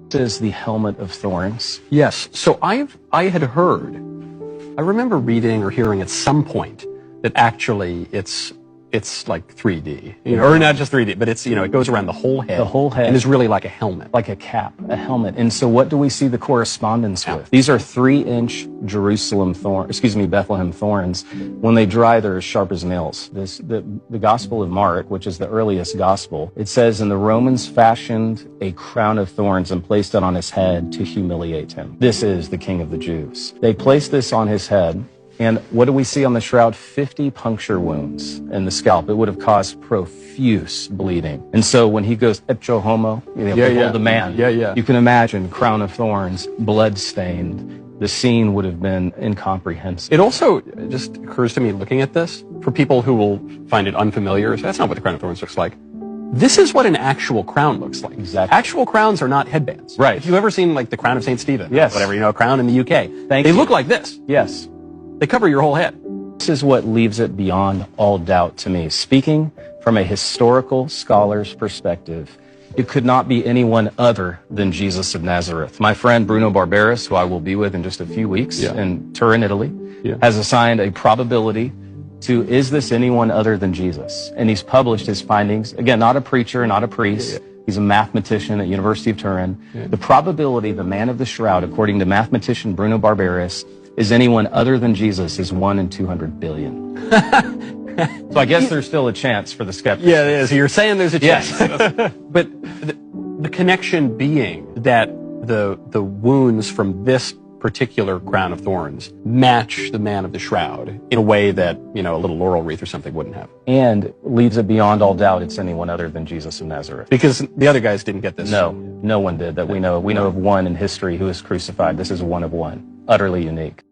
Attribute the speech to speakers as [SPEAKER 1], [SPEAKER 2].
[SPEAKER 1] This is the helmet of thorns.
[SPEAKER 2] Yes. So I had heard, I remember reading or hearing at some point that actually it's like 3D, or not just 3D, but it goes around the whole head.
[SPEAKER 1] The whole head.
[SPEAKER 2] And is really like a helmet.
[SPEAKER 1] Like a cap, a helmet. And so what do we see the correspondence with? These are 3-inch Bethlehem thorns. When they dry, they're as sharp as nails. The Gospel of Mark, which is the earliest gospel, it says, "And the Romans fashioned a crown of thorns and placed it on his head to humiliate him. This is the King of the Jews." They placed this on his head. And what do we see on the shroud? 50 puncture wounds in the scalp. It would have caused profuse bleeding. And so when he goes, "Ecce homo," behold the man. You can imagine, crown of thorns, blood-stained. The scene would have been incomprehensible.
[SPEAKER 2] It also just occurs to me, looking at this, for people who will find it unfamiliar, that's not what the crown of thorns looks like. This is what an actual crown looks like.
[SPEAKER 1] Exactly.
[SPEAKER 2] Actual crowns are not headbands.
[SPEAKER 1] Right.
[SPEAKER 2] If you've ever seen like the crown of St. Stephen,
[SPEAKER 1] yes,
[SPEAKER 2] whatever, a crown in the UK,
[SPEAKER 1] they
[SPEAKER 2] look like this.
[SPEAKER 1] Yes.
[SPEAKER 2] They cover your whole head.
[SPEAKER 1] This is what leaves it beyond all doubt to me. Speaking from a historical scholar's perspective, it could not be anyone other than Jesus of Nazareth. My friend Bruno Barberis, who I will be with in just a few weeks in Turin, Italy, has assigned a probability to, is this anyone other than Jesus? And he's published his findings. Again, not a preacher, not a priest. He's a mathematician at University of Turin. The probability the man of the shroud, according to mathematician Bruno Barberis, is anyone other than Jesus is 1 in 200 billion. So I guess there's still a chance for the skeptics.
[SPEAKER 2] Yeah, it is. You're saying there's a chance.
[SPEAKER 1] Yes.
[SPEAKER 2] But the connection being that the wounds from this particular crown of thorns match the man of the shroud in a way that, a little laurel wreath or something wouldn't have.
[SPEAKER 1] And leaves it beyond all doubt it's anyone other than Jesus of Nazareth.
[SPEAKER 2] Because the other guys didn't get this.
[SPEAKER 1] No, no one did that we know. We know of one in history who was crucified. This is one of one. Utterly unique.